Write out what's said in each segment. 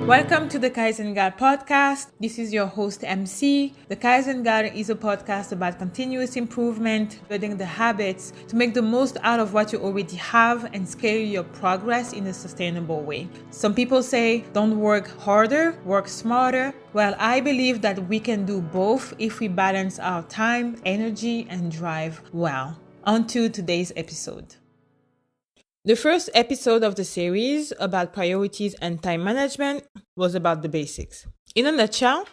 Welcome to the Kaizen Gal Podcast. This is your host, MC. The Kaizen Gal is a podcast about continuous improvement, building the habits to make the most out of what you already have and scale your progress in a sustainable way. Some people say, don't work harder, work smarter. Well, I believe that we can do both if we balance our time, energy, and drive well. On to today's episode. The first episode of the series about priorities and time management was about the basics. In a nutshell,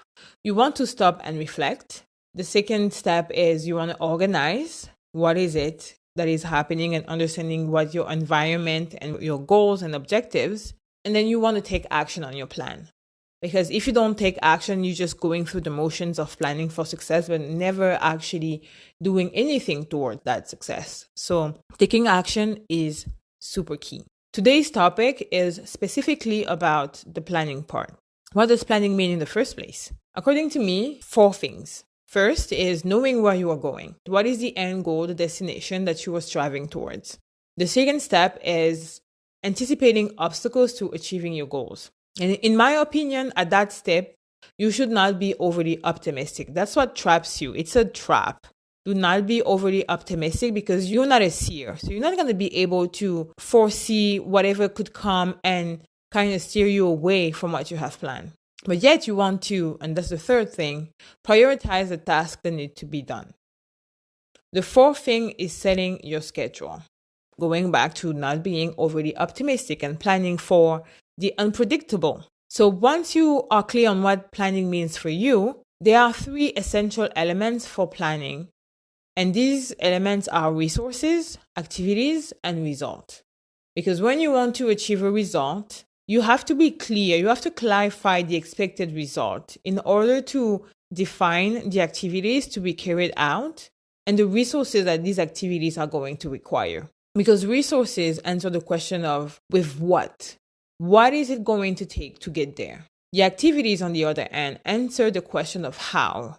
you want to stop and reflect. The second step is you want to organize. What is it that is happening and understanding what your environment and your goals and objectives. And then you want to take action on your plan. Because if you don't take action, you're just going through the motions of planning for success, but never actually doing anything toward that success. So taking action is super key. Today's topic is specifically about the planning part. What does planning mean in the first place? According to me, 4 things. First is knowing where you are going. What is the end goal, the destination that you are striving towards? The second step is anticipating obstacles to achieving your goals. And in my opinion, at that step, you should not be overly optimistic. That's what traps you. It's a trap. Do not be overly optimistic because you're not a seer. So you're not going to be able to foresee whatever could come and kind of steer you away from what you have planned. But yet you want to, and that's the third thing, prioritize the tasks that need to be done. The fourth thing is setting your schedule. Going back to not being overly optimistic and planning for the unpredictable. So once you are clear on what planning means for you, there are 3 essential elements for planning. And these elements are resources, activities, and result. Because when you want to achieve a result, you have to be clear. You have to clarify the expected result in order to define the activities to be carried out and the resources that these activities are going to require. Because resources answer the question of with what? What is it going to take to get there? The activities, on the other hand, answer the question of how.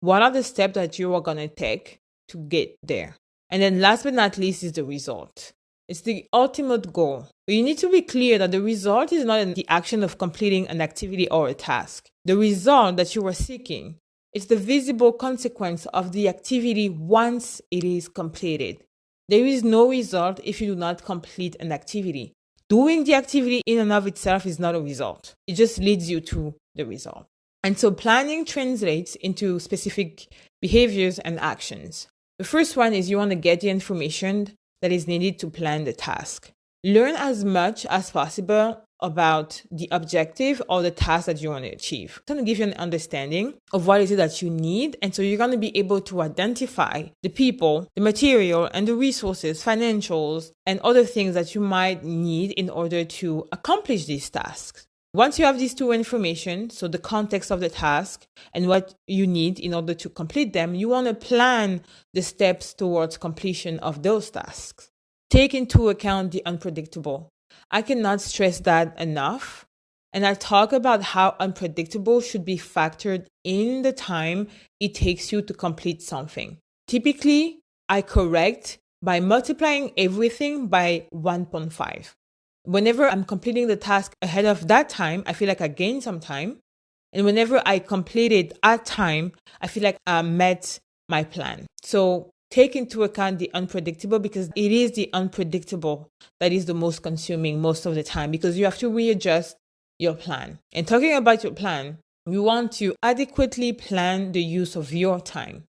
What are the steps that you are going to take to get there? And then last but not least is the result. It's the ultimate goal. But you need to be clear that the result is not the action of completing an activity or a task. The result that you are seeking is the visible consequence of the activity once it is completed. There is no result if you do not complete an activity. Doing the activity in and of itself is not a result. It just leads you to the result. And so planning translates into specific behaviors and actions. The first one is you want to get the information that is needed to plan the task. Learn as much as possible about the objective or the task that you want to achieve. It's going to give you an understanding of what is it that you need. And so you're going to be able to identify the people, the material, and the resources, financials, and other things that you might need in order to accomplish these tasks. Once you have these 2 information, so the context of the task and what you need in order to complete them, you want to plan the steps towards completion of those tasks. Take into account the unpredictable. I cannot stress that enough. And I talk about how unpredictable should be factored in the time it takes you to complete something. Typically, I correct by multiplying everything by 1.5. Whenever I'm completing the task ahead of that time, I feel like I gained some time. And whenever I complete it at time, I feel like I met my plan. So take into account the unpredictable because it is the unpredictable that is the most consuming most of the time because you have to readjust your plan. And talking about your plan, you want to adequately plan the use of your time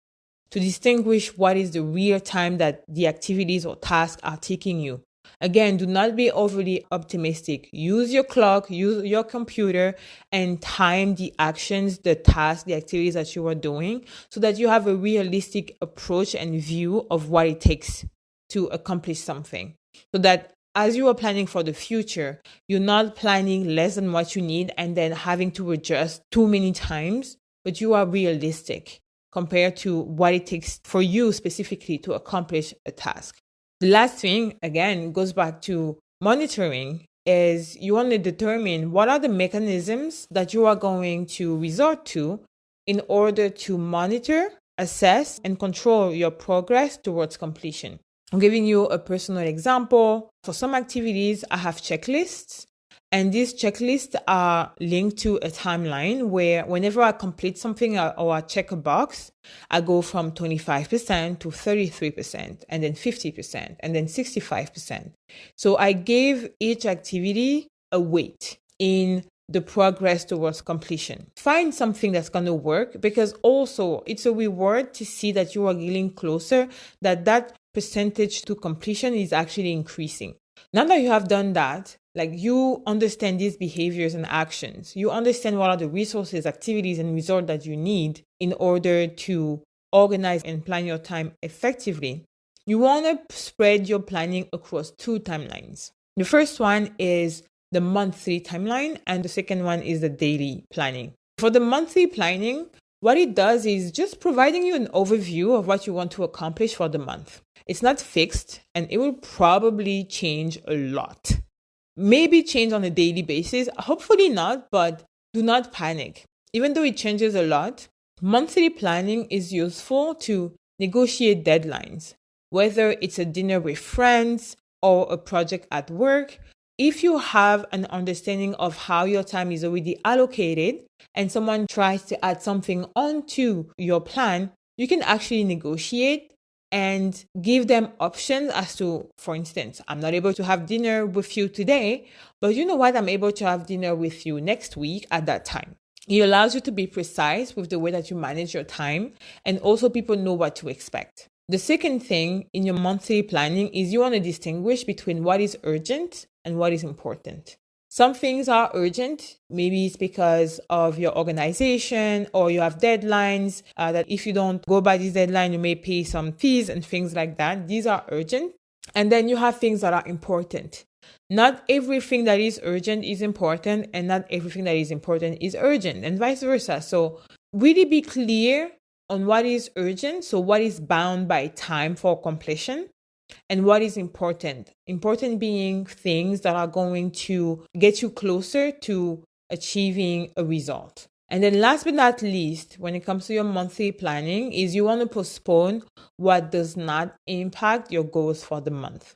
to distinguish what is the real time that the activities or tasks are taking you. Again, do not be overly optimistic. Use your clock, use your computer, and time the actions, the tasks, the activities that you are doing so that you have a realistic approach and view of what it takes to accomplish something. So that as you are planning for the future, you're not planning less than what you need and then having to adjust too many times, but you are realistic compared to what it takes for you specifically to accomplish a task. The last thing, again, goes back to monitoring, is you want to determine what are the mechanisms that you are going to resort to in order to monitor, assess, and control your progress towards completion. I'm giving you a personal example. For some activities, I have checklists, And these checklists are linked to a timeline where whenever I complete something or I check a box, I go from 25% to 33% and then 50% and then 65%. So I gave each activity a weight in the progress towards completion. Find something that's going to work, because also it's a reward to see that you are getting closer, that percentage to completion is actually increasing. Now that you have done that, like you understand these behaviors and actions, you understand what are the resources, activities, and results that you need in order to organize and plan your time effectively. You want to spread your planning across 2 timelines. The first one is the monthly timeline, and the second one is the daily planning. For the monthly planning, what it does is just providing you an overview of what you want to accomplish for the month. It's not fixed, and it will probably change a lot. Maybe change on a daily basis, hopefully not, but do not panic. Even though it changes a lot, monthly planning is useful to negotiate deadlines, whether it's a dinner with friends or a project at work. If you have an understanding of how your time is already allocated and someone tries to add something onto your plan, you can actually negotiate and give them options as to, for instance, I'm not able to have dinner with you today, but you know what? I'm able to have dinner with you next week at that time. It allows you to be precise with the way that you manage your time, and also people know what to expect. The second thing in your monthly planning is you want to distinguish between what is urgent and what is important. Some things are urgent. Maybe it's because of your organization or you have deadlines that if you don't go by this deadline, you may pay some fees and things like that. These are urgent. And then you have things that are important. Not everything that is urgent is important, and not everything that is important is urgent, and vice versa. So really be clear on what is urgent, so what is bound by time for completion, and what is important. Important being things that are going to get you closer to achieving a result. And then last but not least, when it comes to your monthly planning, is you want to postpone what does not impact your goals for the month.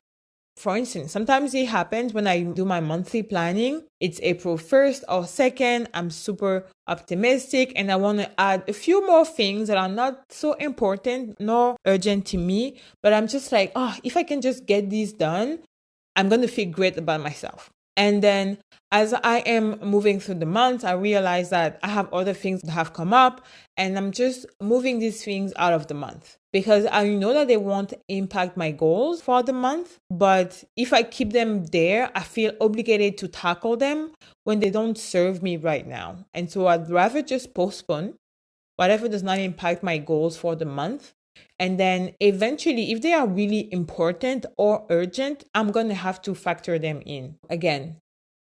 For instance, sometimes it happens when I do my monthly planning, it's April 1st or 2nd, I'm super optimistic and I want to add a few more things that are not so important nor urgent to me, but I'm just like, if I can just get these done, I'm going to feel great about myself. And then as I am moving through the month, I realize that I have other things that have come up, and I'm just moving these things out of the month because I know that they won't impact my goals for the month. But if I keep them there, I feel obligated to tackle them when they don't serve me right now. And so I'd rather just postpone whatever does not impact my goals for the month. And then eventually, if they are really important or urgent, I'm going to have to factor them in. Again,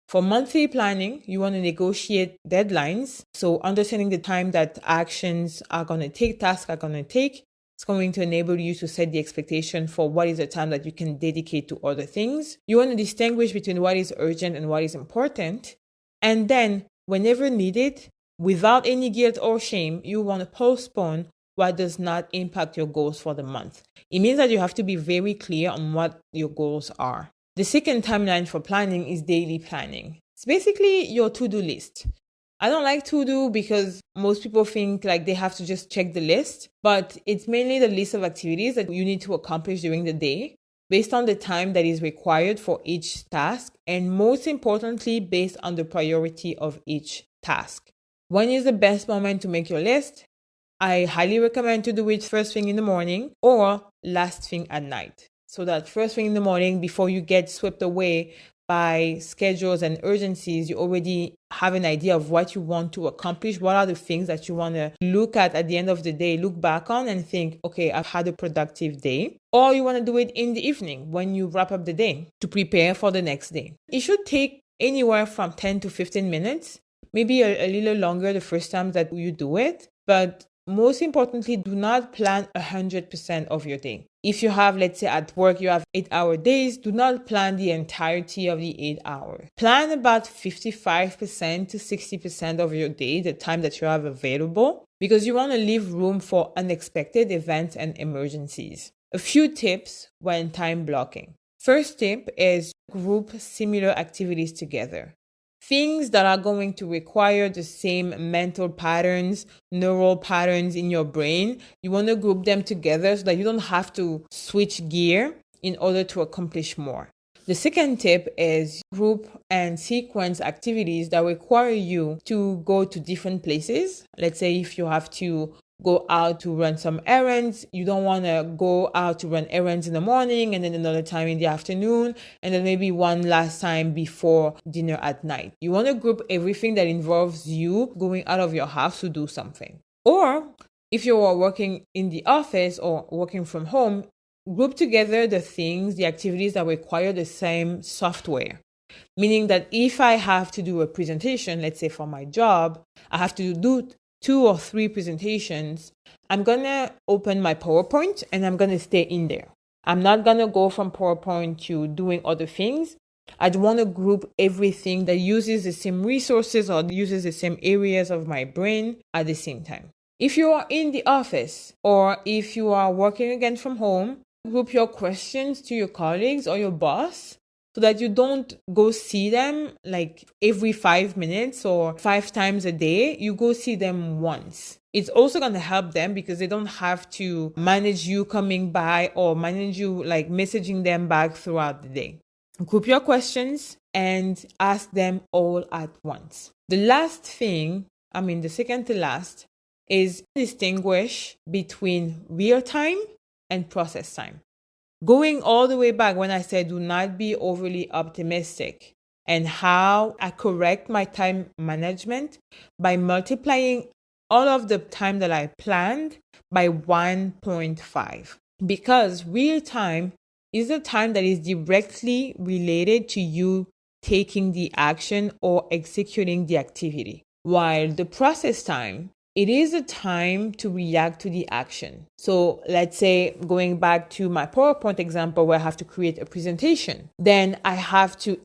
for monthly planning, you want to negotiate deadlines. So understanding the time that actions are going to take, tasks are going to take, it's going to enable you to set the expectation for what is the time that you can dedicate to other things. You want to distinguish between what is urgent and what is important. And then whenever needed, without any guilt or shame, you want to postpone what does not impact your goals for the month. It means that you have to be very clear on what your goals are. The second timeline for planning is daily planning. It's basically your to-do list. I don't like to-do because most people think like they have to just check the list, but it's mainly the list of activities that you need to accomplish during the day based on the time that is required for each task, and most importantly, based on the priority of each task. When is the best moment to make your list? I highly recommend to do it first thing in the morning or last thing at night. So that first thing in the morning, before you get swept away by schedules and urgencies, you already have an idea of what you want to accomplish. What are the things that you want to look at the end of the day, look back on and think, okay, I've had a productive day. Or you want to do it in the evening when you wrap up the day to prepare for the next day. It should take anywhere from 10 to 15 minutes, maybe a little longer the first time that you do it. But most importantly, do not plan 100% of your day. If you have, let's say at work, you have 8-hour days, do not plan the entirety of the 8 hours. Plan about 55% to 60% of your day, the time that you have available, because you want to leave room for unexpected events and emergencies. A few tips when time blocking. First tip is group similar activities together. things that are going to require the same mental patterns, neural patterns in your brain. You want to group them together so that you don't have to switch gear in order to accomplish more. The second tip is group and sequence activities that require you to go to different places. Let's say if you have to go out to run some errands, you don't want to go out to run errands in the morning and then another time in the afternoon and then maybe one last time before dinner at night. You want to group everything that involves you going out of your house to do something. Or if you are working in the office or working from home, group together the things, the activities that require the same software. Meaning that if I have to do a presentation, let's say for my job, I have to do 2 or 3 presentations, I'm going to open my PowerPoint and I'm going to stay in there. I'm not going to go from PowerPoint to doing other things. I want to group everything that uses the same resources or uses the same areas of my brain at the same time. If you are in the office or if you are working again from home, group your questions to your colleagues or your boss so that you don't go see them like every 5 minutes or 5 times a day. You go see them once. It's also going to help them because they don't have to manage you coming by or manage you like messaging them back throughout the day. Group your questions and ask them all at once. The second to last is distinguish between real time and process time. Going all the way back when I said do not be overly optimistic and how I correct my time management by multiplying all of the time that I planned by 1.5. Because real time is the time that is directly related to you taking the action or executing the activity. While the process time, it is a time to react to the action. So let's say going back to my PowerPoint example where I have to create a presentation, then I have to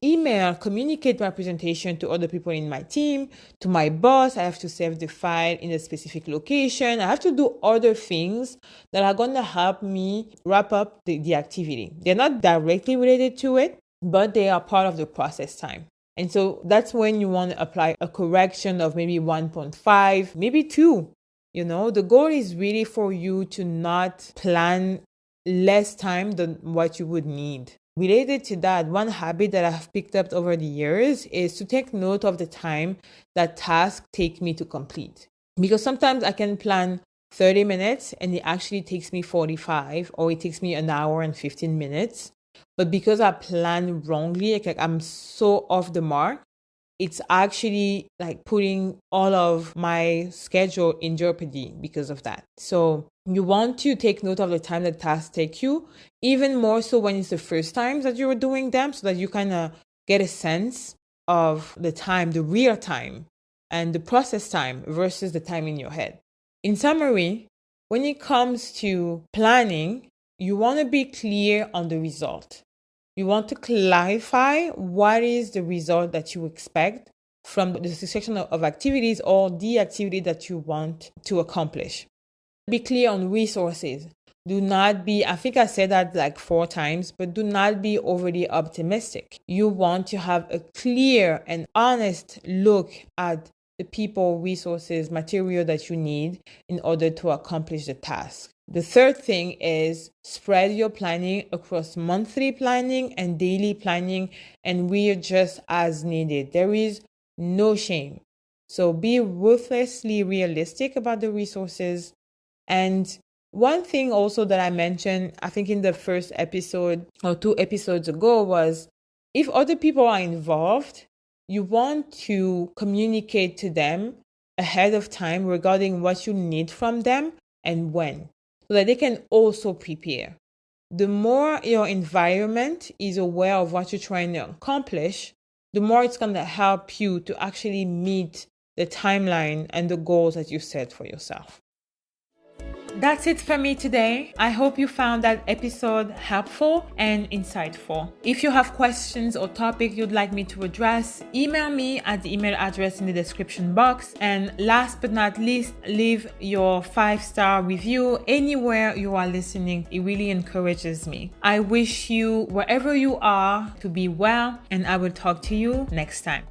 communicate my presentation to other people in my team, to my boss. I have to save the file in a specific location. I have to do other things that are going to help me wrap up the activity. They're not directly related to it, but they are part of the process time. And so that's when you want to apply a correction of maybe 1.5, maybe 2. The goal is really for you to not plan less time than what you would need. Related to that, one habit that I've picked up over the years is to take note of the time that tasks take me to complete. Because sometimes I can plan 30 minutes and it actually takes me 45 or it takes me an hour and 15 minutes. But because I plan wrongly, like I'm so off the mark, it's actually like putting all of my schedule in jeopardy because of that. So you want to take note of the time that tasks take you, even more so when it's the first times that you're doing them, so that you kind of get a sense of the time, the real time, and the process time versus the time in your head. In summary, when it comes to planning, you want to be clear on the result. You want to clarify what is the result that you expect from the succession of activities or the activity that you want to accomplish. Be clear on resources. I think I said that like 4 times, but do not be overly optimistic. You want to have a clear and honest look at the people, resources, material that you need in order to accomplish the task. The third thing is spread your planning across monthly planning and daily planning and readjust as needed. There is no shame. So be ruthlessly realistic about the resources. And one thing also that I mentioned, I think in the first episode or 2 episodes ago, was if other people are involved, you want to communicate to them ahead of time regarding what you need from them and when, so that they can also prepare. The more your environment is aware of what you're trying to accomplish, the more it's going to help you to actually meet the timeline and the goals that you set for yourself. That's it for me today. I hope you found that episode helpful and insightful. If you have questions or topics you'd like me to address, email me at the email address in the description box. And last but not least, leave your 5-star review anywhere you are listening. It really encourages me. I wish you, wherever you are, to be well, and I will talk to you next time.